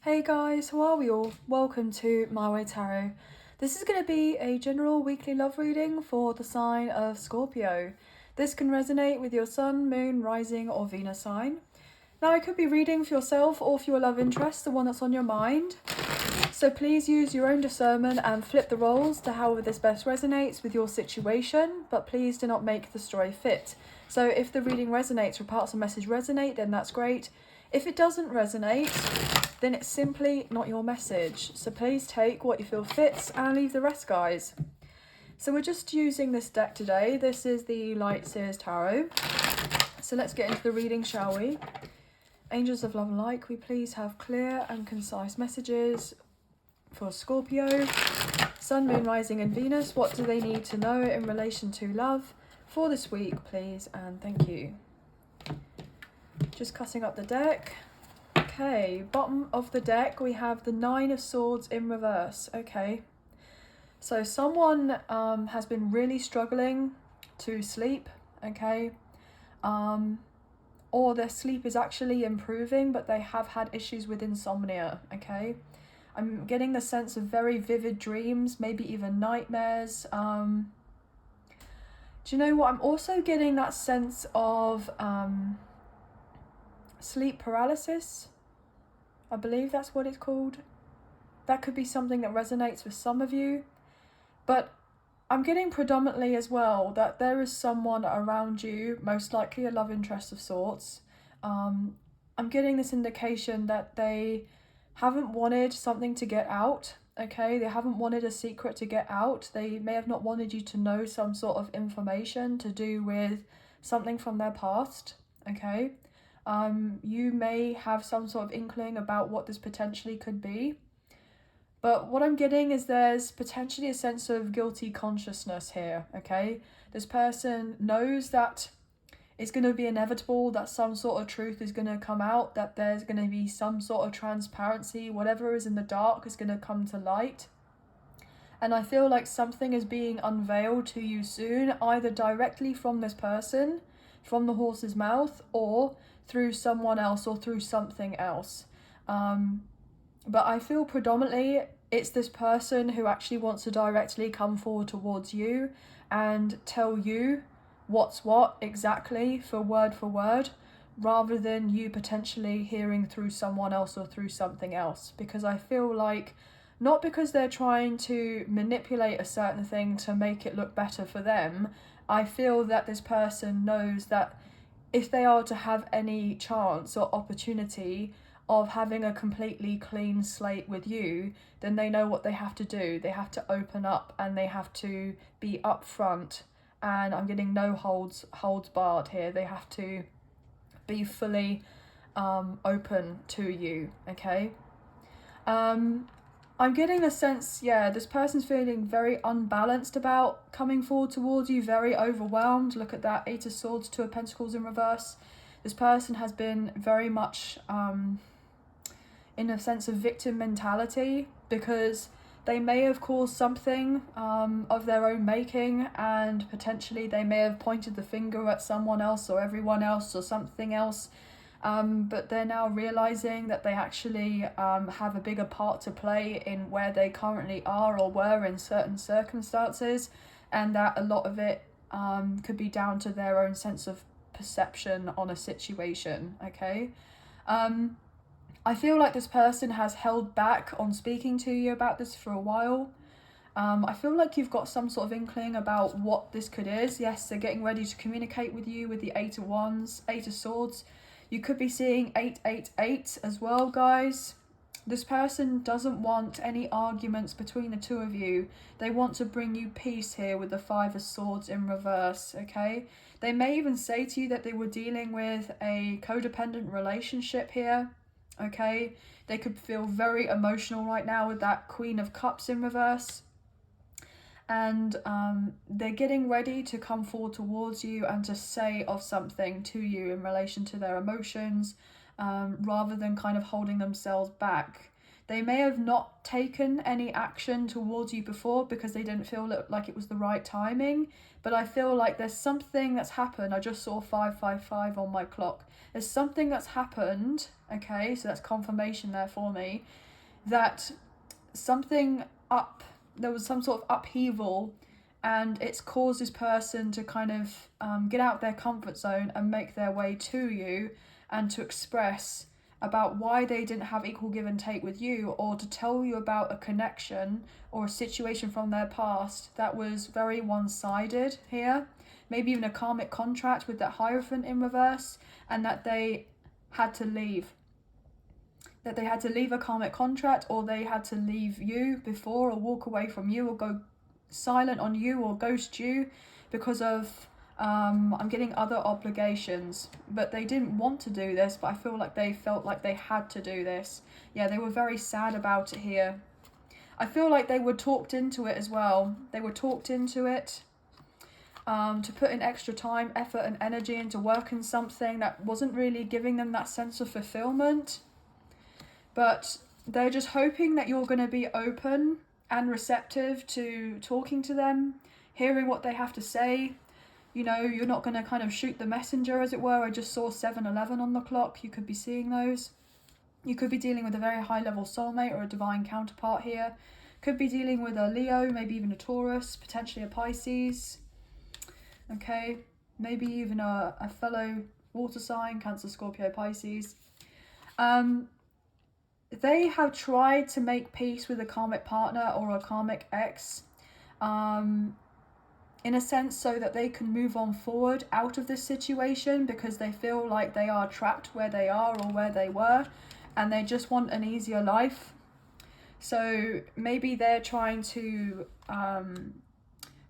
Hey guys, how are we all? Welcome to My Way Tarot. This is going to be a general weekly love reading for the sign of Scorpio. This can resonate with your sun, moon, rising or Venus sign. Now it could be reading for yourself or for your love interest, the one that's on your mind. So please use your own discernment and flip the roles to however this best resonates with your situation, but please do not make the story fit. So if the reading resonates or parts of the message resonate, then that's great. If it doesn't resonate, then it's simply not your message. So please take what you feel fits and leave the rest, guys. So we're just using this deck today. This is the Light Seers Tarot. So let's get into the reading, shall we? Angels of love and light, can we please have clear and concise messages for Scorpio, Sun, Moon, Rising and Venus? What do they need to know in relation to love for this week, please? And thank you. Just cutting up the deck. Okay, bottom of the deck we have the Nine of Swords in reverse. Okay, so someone has been really struggling to sleep, okay, or their sleep is actually improving, but they have had issues with insomnia, okay. I'm getting the sense of very vivid dreams, maybe even nightmares. Do you know what? I'm also getting that sense of sleep paralysis. I believe that's what it's called. That could be something that resonates with some of you. But I'm getting predominantly as well that there is someone around you, most likely a love interest of sorts. I'm getting this indication that they haven't wanted something to get out, okay? They haven't wanted a secret to get out. They may have not wanted you to know some sort of information to do with something from their past, okay? You may have some sort of inkling about what this potentially could be. But what I'm getting is there's potentially a sense of guilty consciousness here, okay? This person knows that it's going to be inevitable, that some sort of truth is going to come out, that there's going to be some sort of transparency, whatever is in the dark is going to come to light. And I feel like something is being unveiled to you soon, either directly from this person, from the horse's mouth, or through someone else or through something else. But I feel predominantly it's this person who actually wants to directly come forward towards you and tell you what's what exactly for word, rather than you potentially hearing through someone else or through something else. Because I feel like, not because they're trying to manipulate a certain thing to make it look better for them, I feel that this person knows that if they are to have any chance or opportunity of having a completely clean slate with you, then they know what they have to do. They have to open up and they have to be upfront. And I'm getting no holds barred here. They have to be fully open to you, okay? I'm getting a sense, yeah, this person's feeling very unbalanced about coming forward towards you, very overwhelmed. Look at that, Eight of Swords, Two of Pentacles in reverse. This person has been very much in a sense of victim mentality, because they may have caused something of their own making, and potentially they may have pointed the finger at someone else or everyone else or something else. But they're now realizing that they actually have a bigger part to play in where they currently are or were in certain circumstances, and that a lot of it could be down to their own sense of perception on a situation, okay? I feel like this person has held back on speaking to you about this for a while. I feel like you've got some sort of inkling about what this could is. Yes, they're getting ready to communicate with you with the Eight of Wands, Eight of Swords. You could be seeing 888 as well, guys. This person doesn't want any arguments between the two of you. They want to bring you peace here with the Five of Swords in reverse, okay? They may even say to you that they were dealing with a codependent relationship here, okay? They could feel very emotional right now with that Queen of Cups in reverse. And they're getting ready to come forward towards you and to say of something to you in relation to their emotions, rather than kind of holding themselves back. They may have not taken any action towards you before because they didn't feel like it was the right timing. But I feel like there's something that's happened. I just saw 555 on my clock. There's something that's happened, okay, so that's confirmation there for me, that there was some sort of upheaval, and it's caused this person to kind of get out their comfort zone and make their way to you and to express about why they didn't have equal give and take with you, or to tell you about a connection or a situation from their past that was very one-sided here. Maybe even a karmic contract with that Hierophant in reverse, and that they had to leave. That they had to leave a karmic contract, or they had to leave you before, or walk away from you, or go silent on you, or ghost you because of I'm getting other obligations. But they didn't want to do this, but I feel like they felt like they had to do this. Yeah, they were very sad about it here. I feel like they were talked into it as well. They were talked into it to put in extra time, effort and energy into working something that wasn't really giving them that sense of fulfillment. But they're just hoping that you're going to be open and receptive to talking to them, hearing what they have to say. You know, you're not going to kind of shoot the messenger, as it were. I just saw 7:11 on the clock. You could be seeing those. You could be dealing with a very high level soulmate or a divine counterpart here. Could be dealing with a Leo, maybe even a Taurus, potentially a Pisces. Okay, maybe even a fellow water sign, Cancer, Scorpio, Pisces. They have tried to make peace with a karmic partner or a karmic ex, in a sense, so that they can move on forward out of this situation, because they feel like they are trapped where they are or where they were, and they just want an easier life. So maybe they're trying to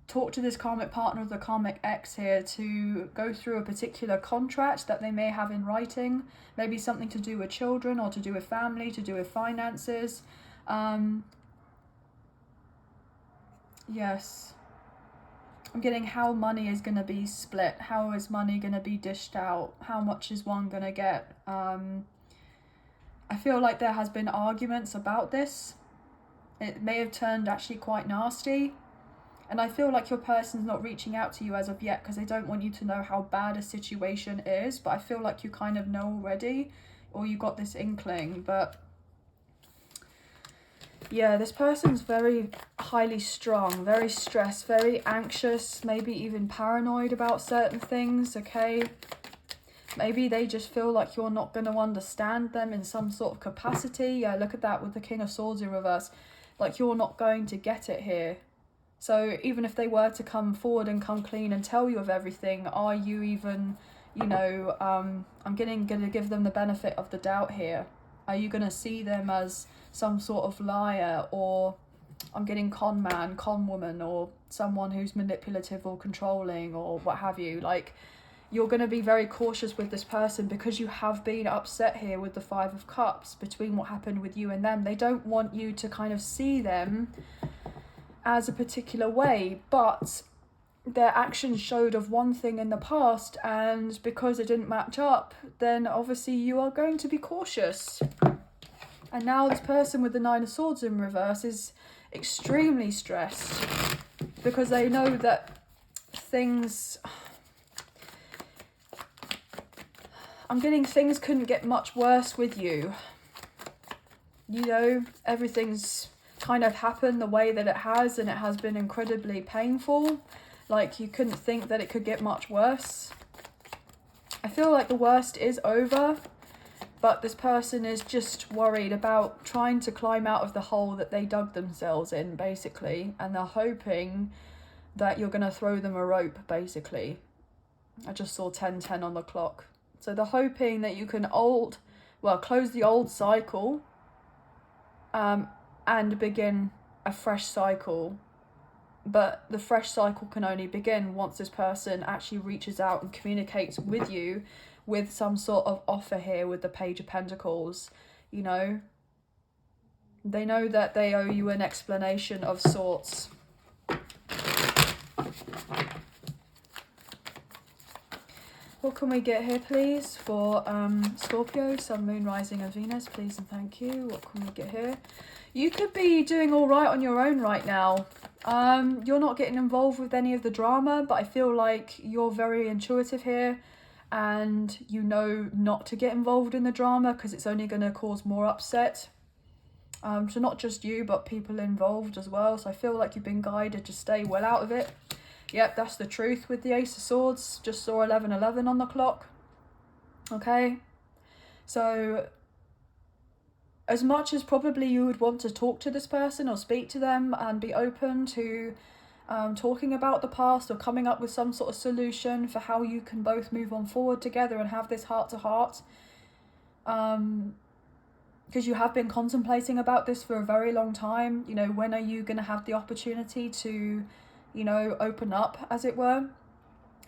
talk to this karmic partner or the karmic ex here to go through a particular contract that they may have in writing, maybe something to do with children or to do with family, to do with finances. Yes. I'm getting how money is going to be split. How is money going to be dished out? How much is one going to get? I feel like there has been arguments about this. It may have turned actually quite nasty. And I feel like your person's not reaching out to you as of yet because they don't want you to know how bad a situation is. But I feel like you kind of know already, or you got this inkling. But yeah, this person's very highly strung, very stressed, very anxious, maybe even paranoid about certain things, okay? Maybe they just feel like you're not going to understand them in some sort of capacity. Yeah, look at that with the King of Swords in reverse. Like, you're not going to get it here. So even if they were to come forward and come clean and tell you of everything, are you even, you know, I'm going to give them the benefit of the doubt here. Are you going to see them as some sort of liar, or I'm getting con man, con woman, or someone who's manipulative or controlling or what have you? Like, you're going to be very cautious with this person because you have been upset here with the Five of Cups between what happened with you and them. They don't want you to kind of see them as a particular way, but their actions showed of one thing in the past, and because it didn't match up, then obviously you are going to be cautious. And now this person with the Nine of Swords in reverse is extremely stressed because they know that things... I'm getting things couldn't get much worse with you. You know, everything's kind of happened the way that it has, and it has been incredibly painful. Like, you couldn't think that it could get much worse. I feel like the worst is over, but this person is just worried about trying to climb out of the hole that they dug themselves in, basically, and they're hoping that you're going to throw them a rope, basically. I just saw 10:10 on the clock. So they're hoping that you can close the old cycle and begin a fresh cycle. But the fresh cycle can only begin once this person actually reaches out and communicates with you with some sort of offer here with the Page of Pentacles. You know, they know that they owe you an explanation of sorts. What can we get here, please, for Scorpio, Sun, Moon, Rising and Venus, please and thank you. What can we get here? You could be doing all right on your own right now. You're not getting involved with any of the drama, but I feel like you're very intuitive here and you know not to get involved in the drama because it's only going to cause more upset. So not just you, but people involved as well. So I feel like you've been guided to stay well out of it. Yep, that's the truth with the Ace of Swords. Just saw 11:11 on the clock. Okay. So as much as probably you would want to talk to this person or speak to them and be open to talking about the past or coming up with some sort of solution for how you can both move on forward together and have this heart-to-heart, because you have been contemplating about this for a very long time. You know, when are you going to have the opportunity to, you know, open up, as it were,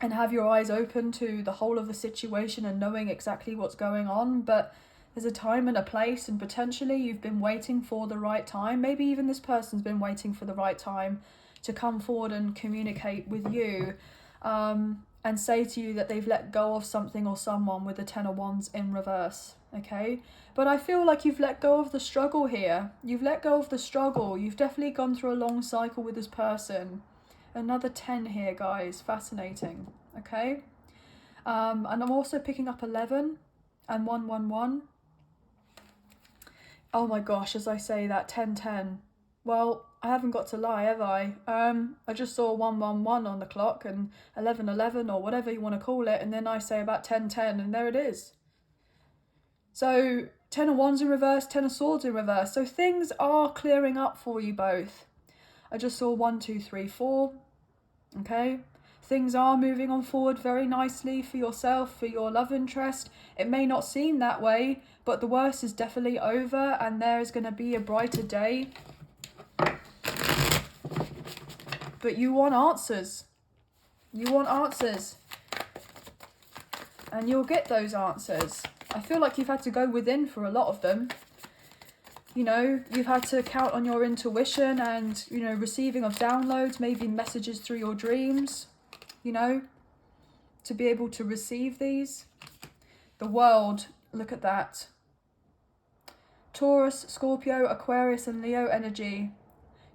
and have your eyes open to the whole of the situation and knowing exactly what's going on. But there's a time and a place, and potentially you've been waiting for the right time. Maybe even this person's been waiting for the right time to come forward and communicate with you, and say to you that they've let go of something or someone, with the Ten of Wands in reverse. Okay, but I feel like you've let go of the struggle here. You've let go of the struggle. You've definitely gone through a long cycle with this person. Another 10 here, guys. Fascinating. Okay, and I'm also picking up 11 and 111. Oh my gosh, as I say that, 1010. Well, I haven't got to lie, have I? I just saw 111 on the clock and 1111 or whatever you want to call it, and then I say about 1010 and there it is. So 10 of Wands in reverse, 10 of Swords in reverse. So things are clearing up for you both. I just saw 1, 2, 3, 4. Okay, things are moving on forward very nicely for yourself, for your love interest. It may not seem that way, but the worst is definitely over and there is going to be a brighter day. But you want answers. You want answers. And you'll get those answers. I feel like you've had to go within for a lot of them. You know, you've had to count on your intuition and, you know, receiving of downloads, maybe messages through your dreams, you know, to be able to receive these. The World, look at that. Taurus, Scorpio, Aquarius and Leo energy.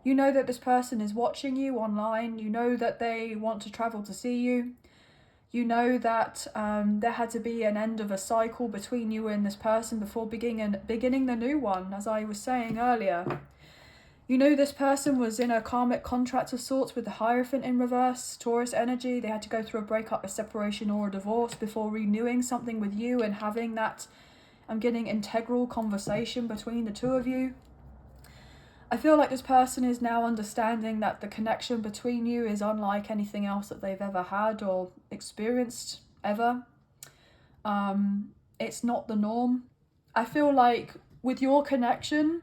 You know that this person is watching you online. You know that they want to travel to see you. You know that there had to be an end of a cycle between you and this person before beginning the new one, as I was saying earlier. You know this person was in a karmic contract of sorts with the Hierophant in reverse, Taurus energy. They had to go through a breakup, a separation or a divorce before renewing something with you and having that, I'm getting integral conversation between the two of you. I feel like this person is now understanding that the connection between you is unlike anything else that they've ever had or experienced ever. It's not the norm. I feel like with your connection,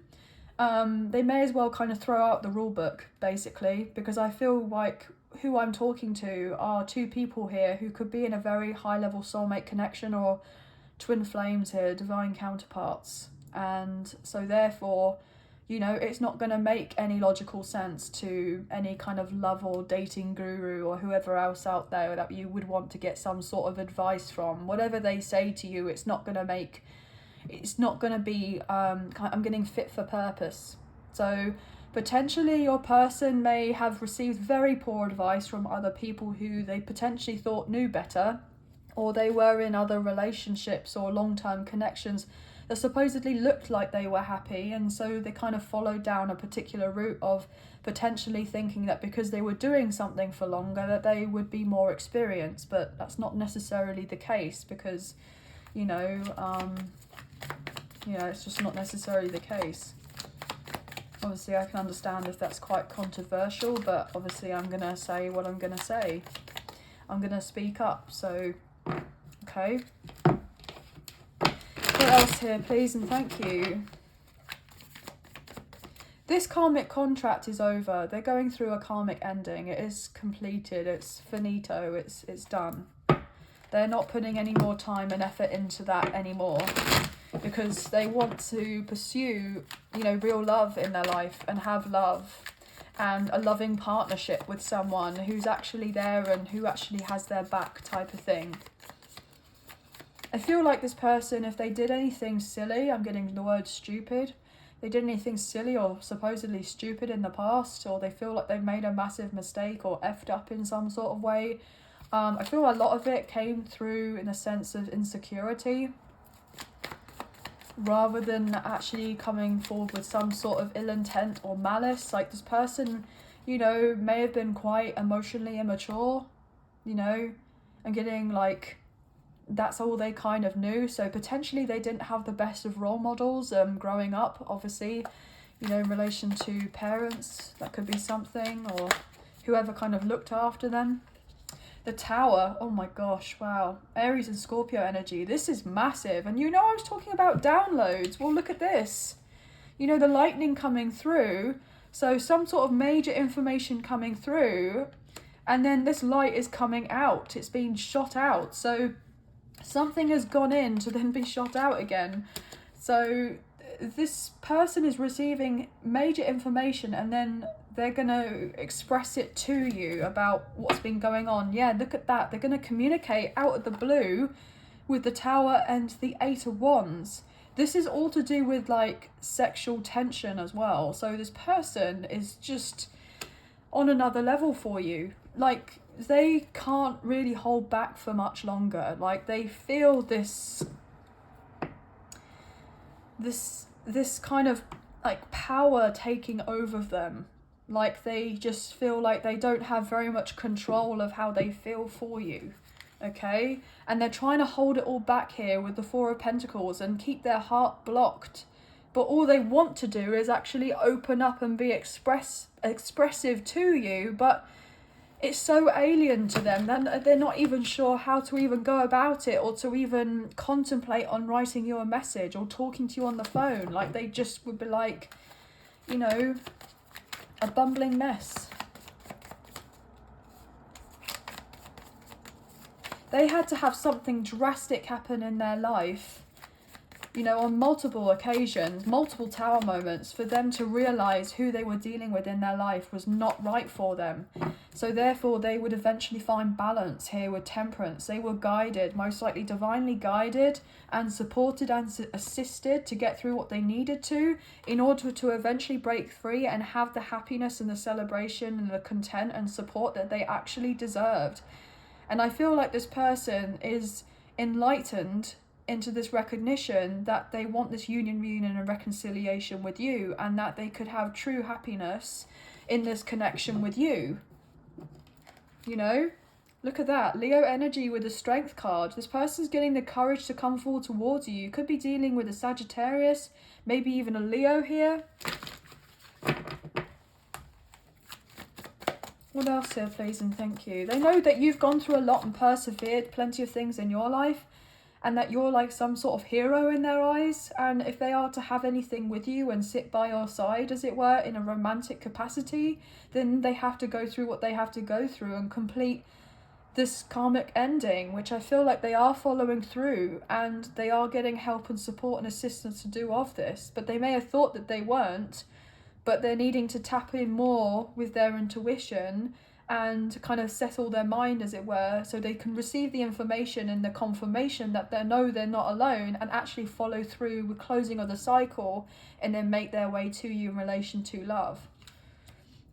they may as well kind of throw out the rule book, basically, because I feel like who I'm talking to are two people here who could be in a very high level soulmate connection or twin flames here, divine counterparts. And so therefore, you know, it's not going to make any logical sense to any kind of love or dating guru or whoever else out there that you would want to get some sort of advice from. Whatever they say to you, it's not going to be, I'm getting fit for purpose. So potentially your person may have received very poor advice from other people who they potentially thought knew better, or they were in other relationships or long-term connections that supposedly looked like they were happy, and so they kind of followed down a particular route of potentially thinking that because they were doing something for longer that they would be more experienced. But that's not necessarily the case, because you know, it's just not necessarily the case. Obviously I can understand if that's quite controversial, but obviously I'm gonna say what I'm gonna say. I'm gonna speak up. So okay, what else here, please and thank you? This karmic contract is over. They're going through a karmic ending. It is completed. It's finito. It's done. They're not putting any more time and effort into that anymore, because they want to pursue, you know, real love in their life and have love and a loving partnership with someone who's actually there and who actually has their back, type of thing. I feel like this person, if they did anything silly, I'm getting the word stupid, they did anything silly or supposedly stupid in the past, or they feel like they've made a massive mistake or effed up in some sort of way, I feel a lot of it came through in a sense of insecurity, rather than actually coming forward with some sort of ill intent or malice. Like this person, you know, may have been quite emotionally immature, you know, and getting like, that's all they kind of knew. So potentially they didn't have the best of role models growing up, obviously, you know, in relation to parents. That could be something, or whoever kind of looked after them. The Tower, oh my gosh, wow. Aries and Scorpio energy, this is massive. And you know, I was talking about downloads. Well, look at this. You know, the lightning coming through. So some sort of major information coming through. And then this light is coming out. It's being shot out. So something has gone in to then be shot out again. So this person is receiving major information, and then they're going to express it to you about what's been going on. Yeah, look at that. They're going to communicate out of the blue with the Tower and the Eight of Wands. This is all to do with like sexual tension as well. So this person is just on another level for you. Like, they can't really hold back for much longer. Like, they feel this kind of like power taking over them. Like, they just feel like they don't have very much control of how they feel for you. Okay? And they're trying to hold it all back here with the Four of Pentacles and keep their heart blocked. But all they want to do is actually open up and be expressive to you, but it's so alien to them. They're not even sure how to even go about it, or to even contemplate on writing you a message or talking to you on the phone. Like, they just would be like, you know, a bumbling mess. They had to have something drastic happen in their life, you know, on multiple occasions, multiple Tower moments, for them to realise who they were dealing with in their life was not right for them. So therefore they would eventually find balance here with Temperance. They were guided, most likely divinely guided and supported and assisted to get through what they needed to, in order to eventually break free and have the happiness and the celebration and the content and support that they actually deserved. And I feel like this person is enlightened into this recognition that they want this union, reunion and reconciliation with you, and that they could have true happiness in this connection with you. You know, look at that. Leo energy with the Strength card. This person's getting the courage to come forward towards you. You could be dealing with a Sagittarius, maybe even a Leo here. What else here, please and thank you? They know that you've gone through a lot and persevered plenty of things in your life, and that you're like some sort of hero in their eyes. And if they are to have anything with you and sit by your side, as it were, in a romantic capacity, then they have to go through what they have to go through and complete this karmic ending, which I feel like they are following through, and they are getting help and support and assistance to do of this. But they may have thought that they weren't, but they're needing to tap in more with their intuition and kind of settle their mind, as it were, so they can receive the information and the confirmation that they know they're not alone, and actually follow through with closing of the cycle, and then make their way to you in relation to love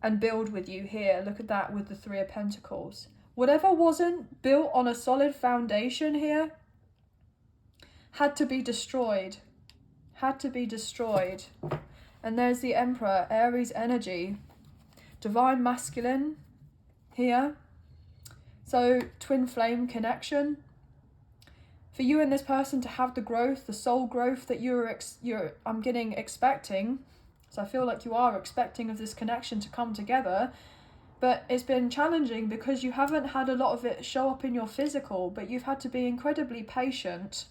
and build with you here. Look at that with the Three of Pentacles. Whatever wasn't built on a solid foundation here had to be destroyed. Had to be destroyed. And there's the Emperor, Aries energy. Divine masculine here. So twin flame connection. For you and this person to have the growth, the soul growth that I'm getting expecting. So I feel like you are expecting of this connection to come together. But it's been challenging because you haven't had a lot of it show up in your physical, but you've had to be incredibly patient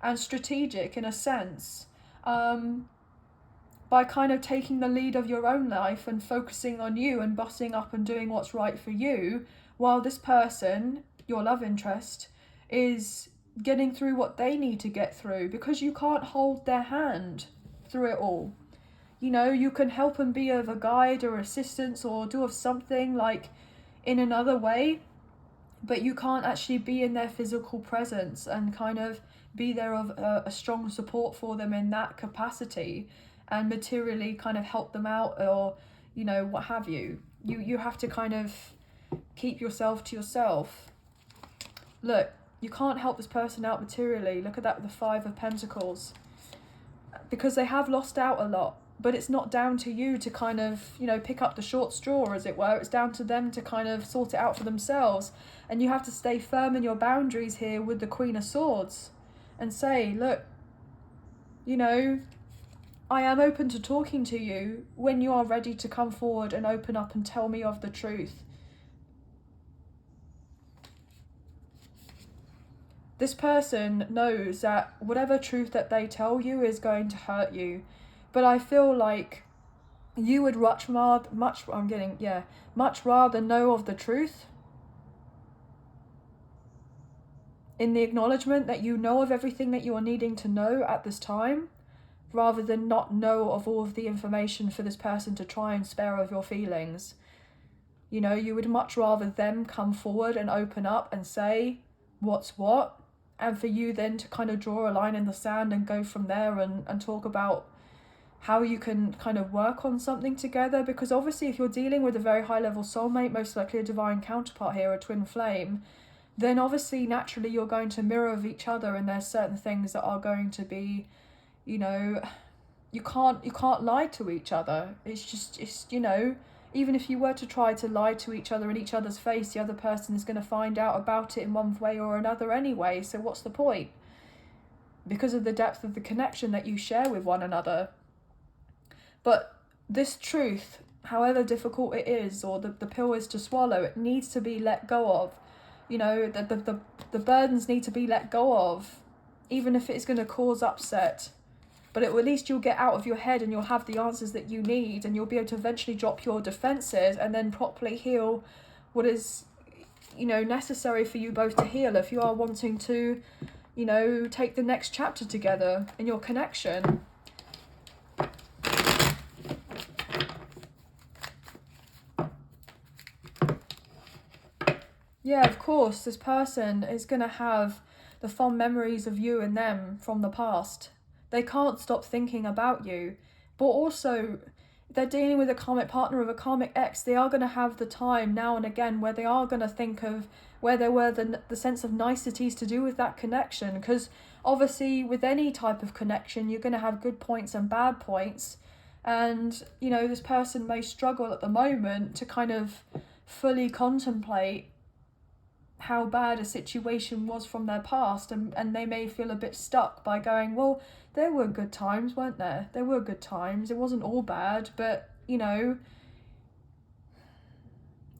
and strategic in a sense, by kind of taking the lead of your own life and focusing on you and bossing up and doing what's right for you, while this person, your love interest, is getting through what they need to get through, because you can't hold their hand through it all. You know, you can help and be of a guide or assistance or do of something like in another way, but you can't actually be in their physical presence and kind of be there of a strong support for them in that capacity and materially kind of help them out, or you know, what have you. You have to kind of keep yourself to yourself. Look, you can't help this person out materially. Look at that with the 5 of Pentacles, because they have lost out a lot, but it's not down to you to kind of, you know, pick up the short straw, as it were. It's down to them to kind of sort it out for themselves. And you have to stay firm in your boundaries here with the Queen of Swords and say, look, you know, I am open to talking to you when you are ready to come forward and open up and tell me of the truth. This person knows that whatever truth that they tell you is going to hurt you. But I feel like you would much rather know of the truth, in the acknowledgement that you know of everything that you are needing to know at this time, rather than not know of all of the information for this person to try and spare of your feelings. You know, you would much rather them come forward and open up and say what's what, and for you then to kind of draw a line in the sand and go from there and talk about how you can kind of work on something together. Because obviously if you're dealing with a very high level soulmate, most likely a divine counterpart here, a twin flame, then obviously naturally you're going to mirror of each other, and there's certain things that are going to be, you know, you can't lie to each other. It's you know, even if you were to try to lie to each other in each other's face, the other person is going to find out about it in one way or another anyway, so what's the point? Because of the depth of the connection that you share with one another. But this truth, however difficult it is, or the pill is to swallow, it needs to be let go of. You know, the burdens need to be let go of, even if it's going to cause upset. But at least you'll get out of your head and you'll have the answers that you need, and you'll be able to eventually drop your defenses and then properly heal what is, you know, necessary for you both to heal if you are wanting to, you know, take the next chapter together in your connection. Yeah, of course, this person is going to have the fond memories of you and them from the past. They can't stop thinking about you. But also, they're dealing with a karmic partner, of a karmic ex. They are going to have the time now and again where they are going to think of where there were the sense of niceties to do with that connection. Because obviously with any type of connection, you're going to have good points and bad points. And, you know, this person may struggle at the moment to kind of fully contemplate how bad a situation was from their past, and they may feel a bit stuck by going, well, there were good times, weren't there? There were good times. It wasn't all bad, but, you know,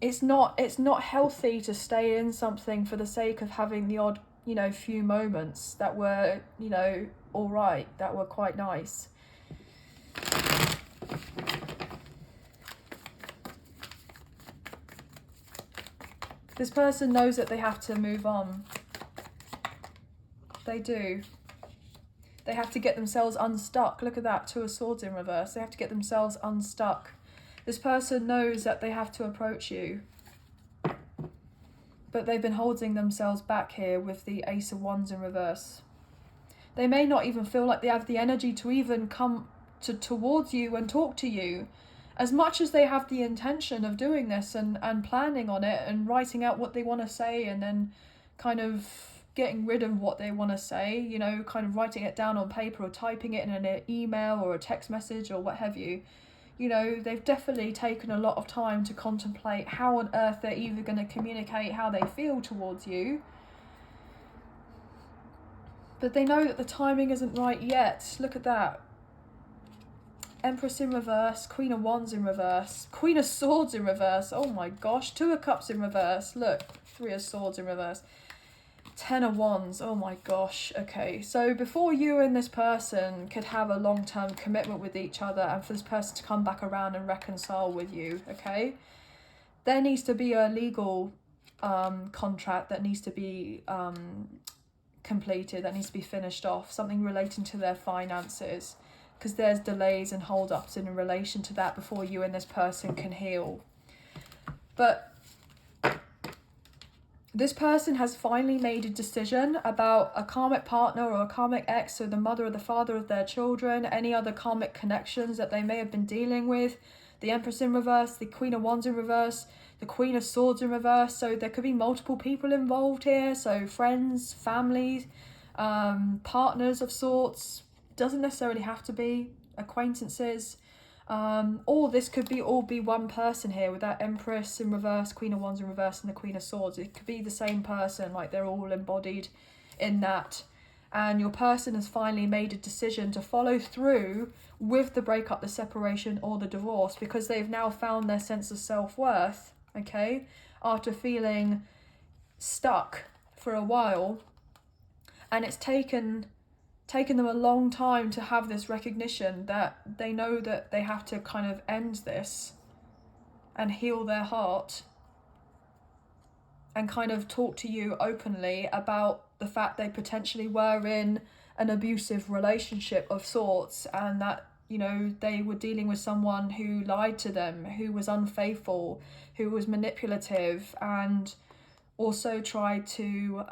it's not healthy to stay in something for the sake of having the odd, you know, few moments that were, you know, all right, that were quite nice. This person knows that they have to move on. They do. They have to get themselves unstuck. Look at that, 2 of Swords in reverse. They have to get themselves unstuck. This person knows that they have to approach you, but they've been holding themselves back here with the Ace of Wands in reverse. They may not even feel like they have the energy to even come towards you and talk to you, as much as they have the intention of doing this and planning on it and writing out what they want to say, and then kind of getting rid of what they want to say, you know, kind of writing it down on paper or typing it in an email or a text message or what have you. You know, they've definitely taken a lot of time to contemplate how on earth they're either going to communicate how they feel towards you. But they know that the timing isn't right yet. Look at that. Empress in reverse, Queen of Wands in reverse, Queen of Swords in reverse, oh my gosh, 2 of Cups in reverse, look, 3 of Swords in reverse, 10 of Wands, oh my gosh. Okay, so before you and this person could have a long-term commitment with each other and for this person to come back around and reconcile with you, okay, there needs to be a legal contract that needs to be completed, that needs to be finished off, something relating to their finances, because there's delays and hold-ups in relation to that before you and this person can heal. But This person has finally made a decision about a karmic partner or a karmic ex, so the mother or the father of their children, any other karmic connections that they may have been dealing with. The Empress in reverse, the Queen of Wands in reverse, the Queen of Swords in reverse. So there could be multiple people involved here. So friends, families, partners of sorts. Doesn't necessarily have to be acquaintances. Or this could be all be one person here with that Empress in reverse, Queen of Wands in reverse, and the Queen of Swords. It could be the same person, like they're all embodied in that. And your person has finally made a decision to follow through with the breakup, the separation, or the divorce, because they've now found their sense of self-worth, okay, after feeling stuck for a while. And it's taken them a long time to have this recognition that they know that they have to kind of end this and heal their heart and kind of talk to you openly about the fact they potentially were in an abusive relationship of sorts, and that, you know, they were dealing with someone who lied to them, who was unfaithful, who was manipulative, and also tried to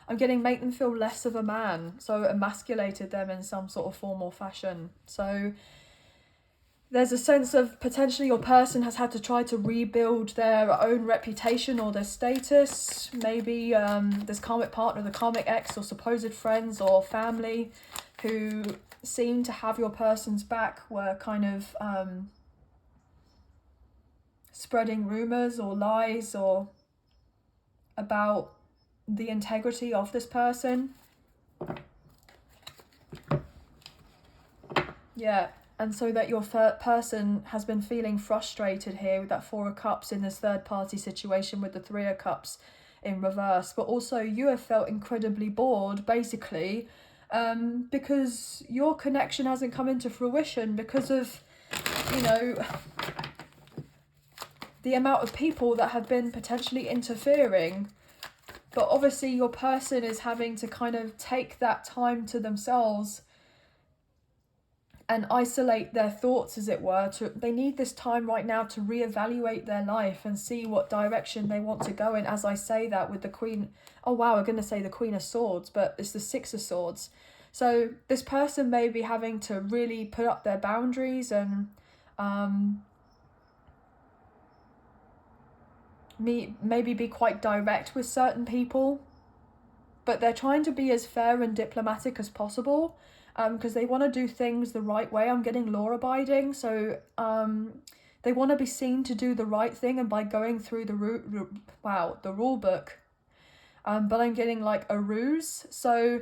I'm getting make them feel less of a man, so emasculated them in some sort of form or fashion. So there's a sense of potentially your person has had to try to rebuild their own reputation or their status. Maybe this karmic partner, the karmic ex, or supposed friends or family who seem to have your person's back were kind of spreading rumours or lies or about the integrity of this person. Yeah. And so that your person has been feeling frustrated here with that Four of Cups in this third party situation with the Three of Cups in reverse. But also you have felt incredibly bored, basically, because your connection hasn't come into fruition because of, you know, the amount of people that have been potentially interfering. But obviously your person is having to kind of take that time to themselves and isolate their thoughts, as it were. They need this time right now to reevaluate their life and see what direction they want to go in. As I say that with the Queen, oh wow, I'm going to say the Queen of Swords, but it's the Six of Swords. So this person may be having to really put up their boundaries and maybe be quite direct with certain people, but they're trying to be as fair and diplomatic as possible, because they want to do things the right way. I'm getting law-abiding, so they want to be seen to do the right thing, and by going through the rule book, but I'm getting like a ruse. So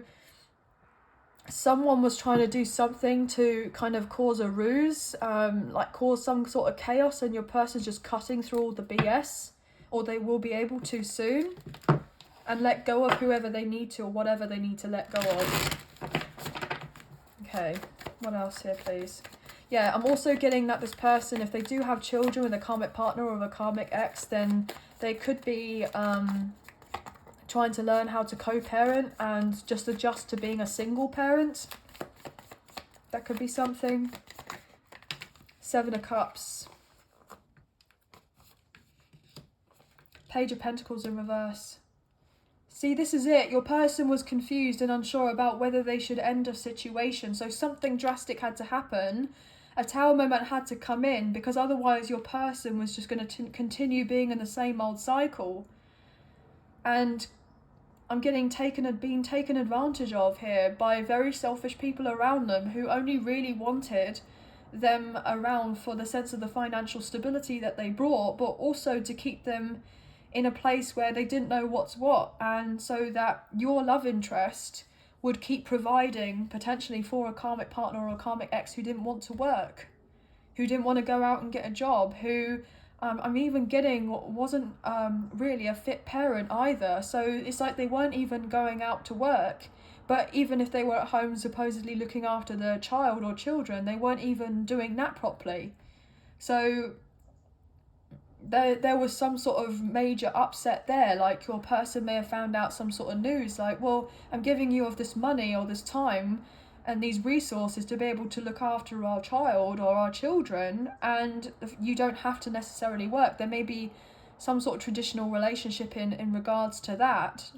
someone was trying to do something to kind of cause a ruse, like cause some sort of chaos, and your person's just cutting through all the BS, or they will be able to soon, and let go of whoever they need to, or whatever they need to let go of. Okay, what else here, please? Yeah, I'm also getting that this person, if they do have children with a karmic partner or a karmic ex, then they could be trying to learn how to co-parent and just adjust to being a single parent. That could be something. Seven of Cups. Page of Pentacles in reverse. See, this is it. Your person was confused and unsure about whether they should end a situation. So something drastic had to happen. A Tower moment had to come in, because otherwise your person was just going to continue being in the same old cycle. And I'm getting being taken advantage of here by very selfish people around them who only really wanted them around for the sense of the financial stability that they brought, but also to keep them in a place where they didn't know what's what, and so that your love interest would keep providing potentially for a karmic partner or a karmic ex who didn't want to work, who didn't want to go out and get a job, who I'm even getting wasn't really a fit parent either. So it's like they weren't even going out to work, but even if they were at home supposedly looking after the child or children, they weren't even doing that properly. So there was some sort of major upset there. Like your person may have found out some sort of news, like, well, I'm giving you of this money or this time, and these resources to be able to look after our child or our children, and you don't have to necessarily work. There may be some sort of traditional relationship in regards to that,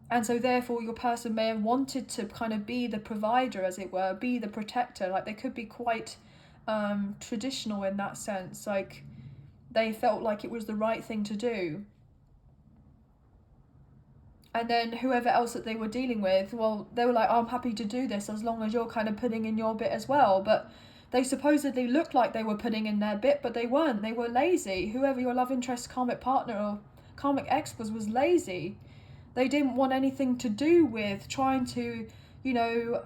and so therefore your person may have wanted to kind of be the provider, as it were, be the protector. Like, they could be quite traditional in that sense, like they felt like it was the right thing to do. And then whoever else that they were dealing with, well, they were like, oh, I'm happy to do this as long as you're kind of putting in your bit as well. But they supposedly looked like they were putting in their bit, but they weren't. They were lazy. Whoever your love interest, karmic partner or karmic ex was lazy. They didn't want anything to do with trying to, you know,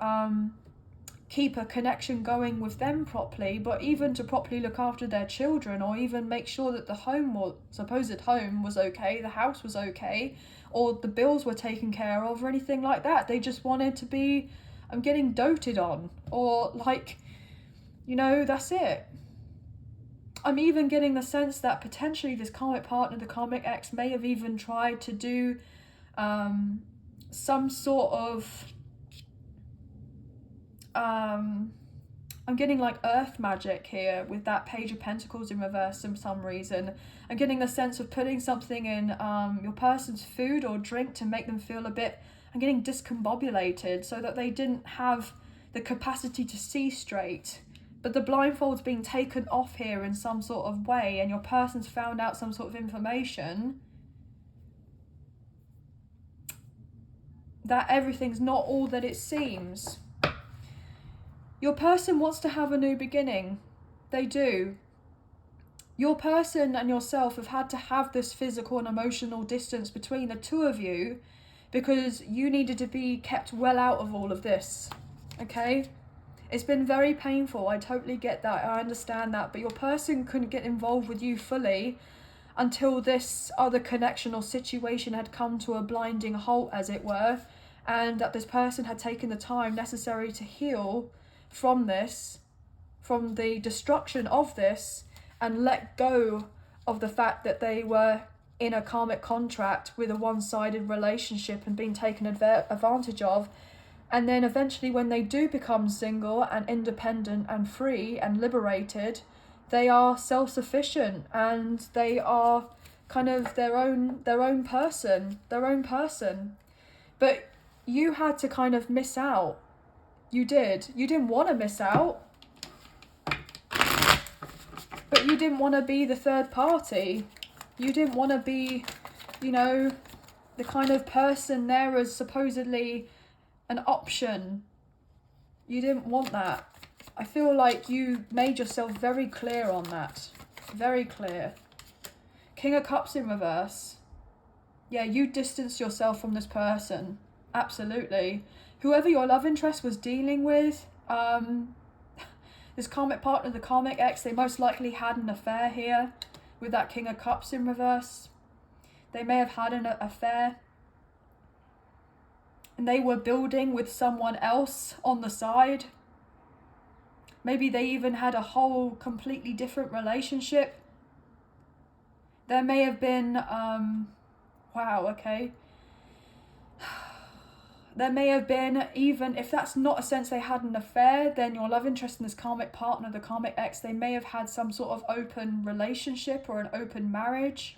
keep a connection going with them properly, but even to properly look after their children, or even make sure that the home, or supposed home, was okay, the house was okay, or the bills were taken care of, or anything like that. They just wanted to be, I'm getting doted on, or like, you know, that's it. I'm even getting the sense that potentially this karmic partner, the karmic ex, may have even tried to do some sort of I'm getting like earth magic here with that Page of Pentacles in reverse for some reason. I'm getting the sense of putting something in your person's food or drink to make them feel a bit, I'm getting discombobulated, so that they didn't have the capacity to see straight. But the blindfold's being taken off here in some sort of way, and your person's found out some sort of information that everything's not all that it seems. Your person wants to have a new beginning. They do. Your person and yourself have had to have this physical and emotional distance between the two of you because you needed to be kept well out of all of this. Okay? It's been very painful. I totally get that. I understand that. But your person couldn't get involved with you fully until this other connection or situation had come to a blinding halt, as it were, and that this person had taken the time necessary to heal from this, from the destruction of this, and let go of the fact that they were in a karmic contract with a one-sided relationship and being taken advantage of. And then eventually, when they do become single and independent and free and liberated, they are self-sufficient and they are kind of their own person. But you had to kind of miss out. You did. You didn't want to miss out. But you didn't want to be the third party. You didn't want to be, you know, the kind of person there as supposedly an option. You didn't want that. I feel like you made yourself very clear on that. Very clear. King of Cups in reverse. Yeah, you distanced yourself from this person. Absolutely. Whoever your love interest was dealing with, this karmic partner, the karmic ex, they most likely had an affair here with that King of Cups in reverse. They may have had an affair. And they were building with someone else on the side. Maybe they even had a whole completely different relationship. There may have been, wow, okay. There may have been, even if that's not a sense they had an affair, then your love interest in this karmic partner, the karmic ex, they may have had some sort of open relationship or an open marriage.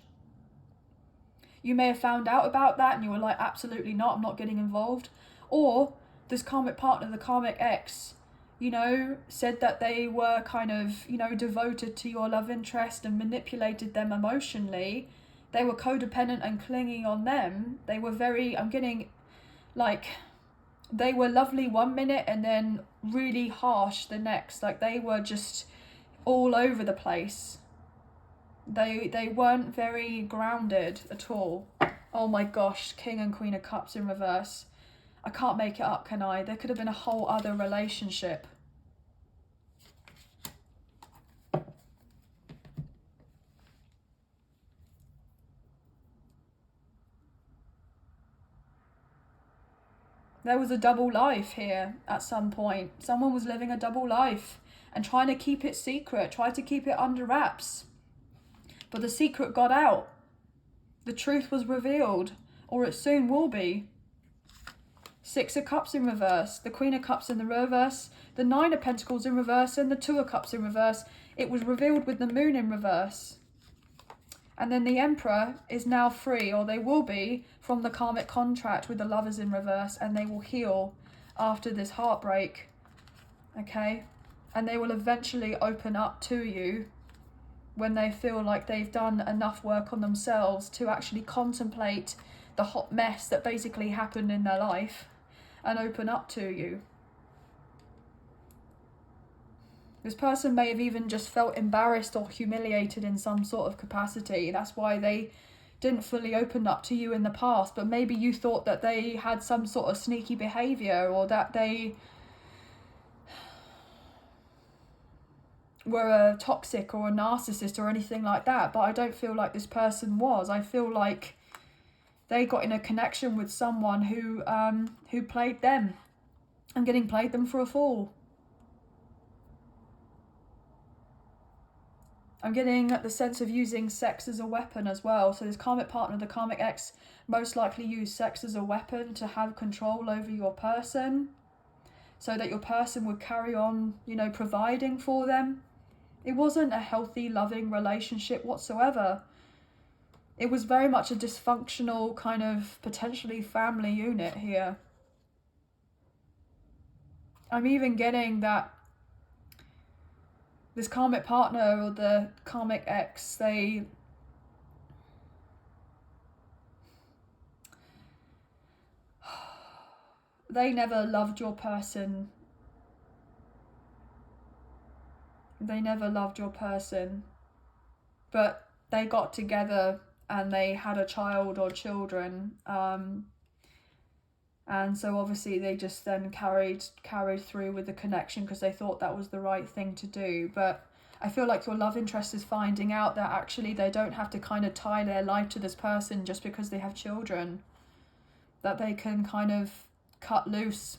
You may have found out about that and you were like, absolutely not, I'm not getting involved. Or this karmic partner, the karmic ex, you know, said that they were kind of, you know, devoted to your love interest and manipulated them emotionally. They were codependent and clinging on them. They were very, I'm getting, like, they were lovely one minute and then really harsh the next. Like, they were just all over the place. They weren't very grounded at all. Oh my gosh, King and Queen of Cups in reverse. I can't make it up, can I? There could have been a whole other relationship. There was a double life here at some point. Someone was living a double life and trying to keep it secret, tried to keep it under wraps. But the secret got out. The truth was revealed, or it soon will be. Six of Cups in reverse, the Queen of Cups in the reverse, the Nine of Pentacles in reverse, and the Two of Cups in reverse. It was revealed with the Moon in reverse. And then the Emperor is now free, or they will be, from the karmic contract with the Lovers in reverse, and they will heal after this heartbreak, okay? And they will eventually open up to you when they feel like they've done enough work on themselves to actually contemplate the hot mess that basically happened in their life and open up to you. This person may have even just felt embarrassed or humiliated in some sort of capacity. That's why they didn't fully open up to you in the past. But maybe you thought that they had some sort of sneaky behaviour, or that they were a toxic or a narcissist or anything like that. But I don't feel like this person was. I feel like they got in a connection with someone who played them and getting played them for a fool. I'm getting the sense of using sex as a weapon as well. So this karmic partner, the karmic ex, most likely used sex as a weapon to have control over your person, so that your person would carry on, you know, providing for them. It wasn't a healthy, loving relationship whatsoever. It was very much a dysfunctional kind of potentially family unit here. I'm even getting that this karmic partner or the karmic ex, they never loved your person. They never loved your person. But they got together and they had a child or children. And so obviously they just then carried through with the connection because they thought that was the right thing to do. But I feel like your love interest is finding out that actually they don't have to kind of tie their life to this person just because they have children. That they can kind of cut loose,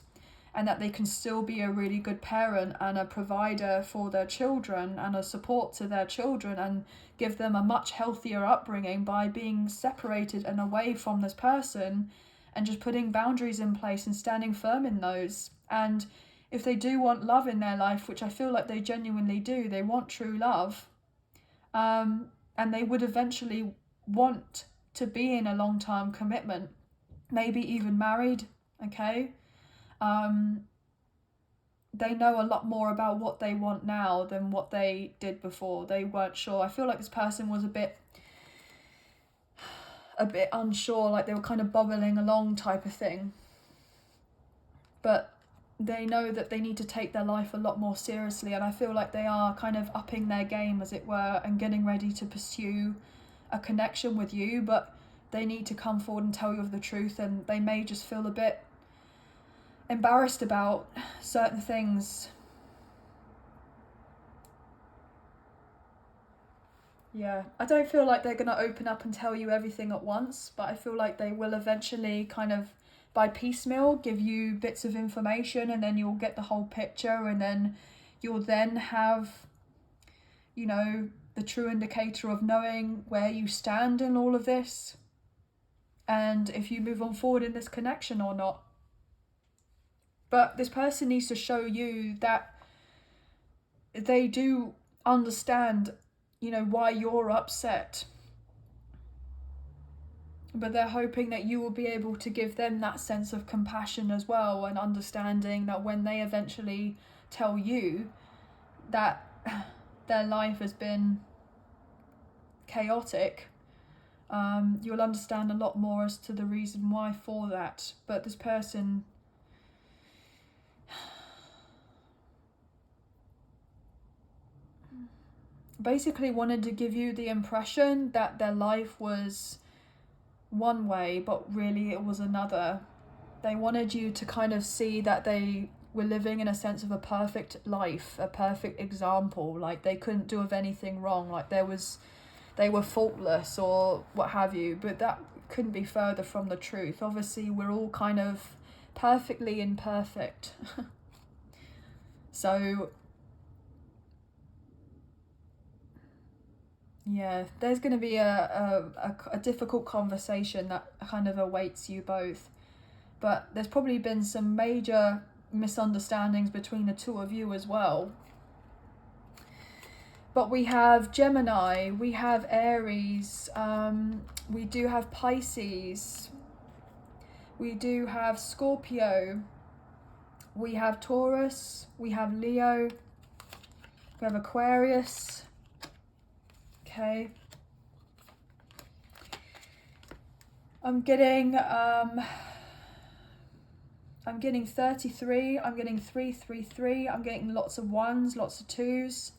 and that they can still be a really good parent and a provider for their children and a support to their children, and give them a much healthier upbringing by being separated and away from this person, and just putting boundaries in place and standing firm in those. And if they do want love in their life, which I feel like they genuinely do, they want true love, and they would eventually want to be in a long-term commitment, maybe even married, okay? They know a lot more about what they want now than what they did before. They weren't sure. I feel like this person was a bit unsure, like they were kind of bubbling along type of thing. But they know that they need to take their life a lot more seriously, and I feel like they are kind of upping their game, as it were, and getting ready to pursue a connection with you. But they need to come forward and tell you of the truth, and they may just feel a bit embarrassed about certain things. Yeah, I don't feel like they're going to open up and tell you everything at once, but I feel like they will eventually kind of by piecemeal give you bits of information, and then you'll get the whole picture, and then you'll then have, you know, the true indicator of knowing where you stand in all of this, and if you move on forward in this connection or not. But this person needs to show you that they do understand, you know, why you're upset. But they're hoping that you will be able to give them that sense of compassion as well, and understanding that when they eventually tell you that their life has been chaotic, you'll understand a lot more as to the reason why for that. But this person basically wanted to give you the impression that their life was one way, but really it was another. They wanted you to kind of see that they were living in a sense of a perfect life, a perfect example, like they couldn't do of anything wrong, like they were faultless or what have you. But that couldn't be further from the truth. Obviously we're all kind of perfectly imperfect. So yeah, there's going to be a difficult conversation that kind of awaits you both. but there's probably been some major misunderstandings between the two of you as well. But we have Gemini, we have Aries, we do have Pisces, we do have Scorpio, we have Taurus, we have Leo, we have Aquarius. Okay. I'm getting 33, I'm getting 333, I'm getting lots of ones, lots of twos,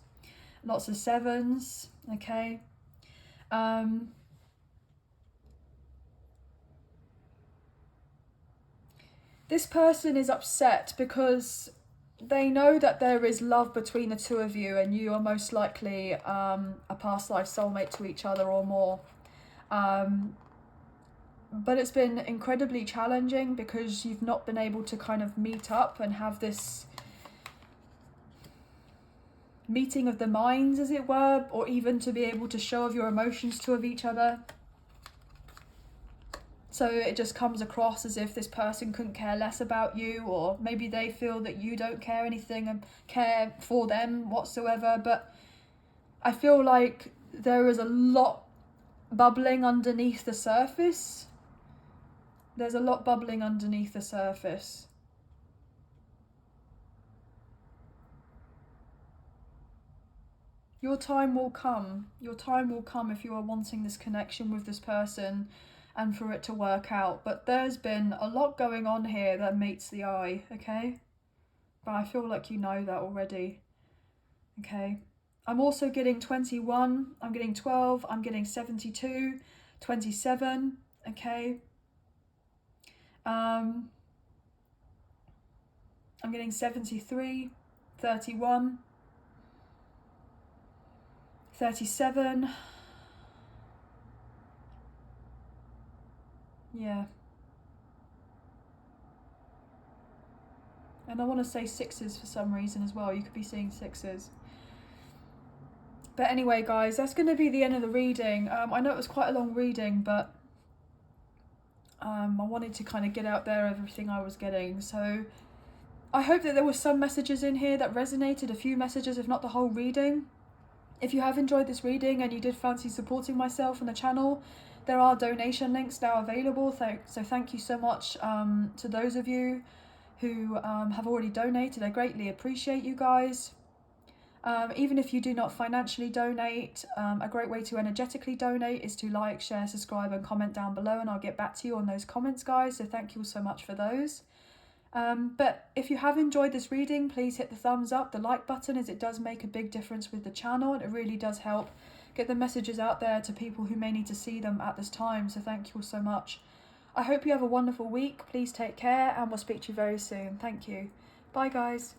lots of sevens, okay. This person is upset because they know that there is love between the two of you, and you are most likely a past life soulmate to each other or more. But it's been incredibly challenging because you've not been able to kind of meet up and have this meeting of the minds, as it were, or even to be able to show of your emotions to of each other. So it just comes across as if this person couldn't care less about you, or maybe they feel that you don't care anything and care for them whatsoever. But I feel like there is a lot bubbling underneath the surface. There's a lot bubbling underneath the surface. Your time will come. Your time will come if you are wanting this connection with this person and for it to work out. But there's been a lot going on here that meets the eye, okay? But I feel like you know that already, okay? I'm also getting 21, I'm getting 12, I'm getting 72, 27, okay? I'm getting 73, 31, 37. Yeah. And I want to say sixes for some reason as well. You could be seeing sixes. But anyway, guys, that's going to be the end of the reading. I know it was quite a long reading, but I wanted to kind of get out there everything I was getting. So I hope that there were some messages in here that resonated, a few messages, if not the whole reading. If you have enjoyed this reading and you did fancy supporting myself and the channel, there are donation links now available. So thank you so much to those of you who have already donated. I greatly appreciate you guys. Even if you do not financially donate, a great way to energetically donate is to like, share, subscribe and comment down below, and I'll get back to you on those comments, guys. So thank you all so much for those. But if you have enjoyed this reading, please hit the thumbs up, the like button, as it does make a big difference with the channel, and it really does help get the messages out there to people who may need to see them at this time. So thank you all so much. I hope you have a wonderful week. Please take care, and we'll speak to you very soon. Thank you. Bye, guys.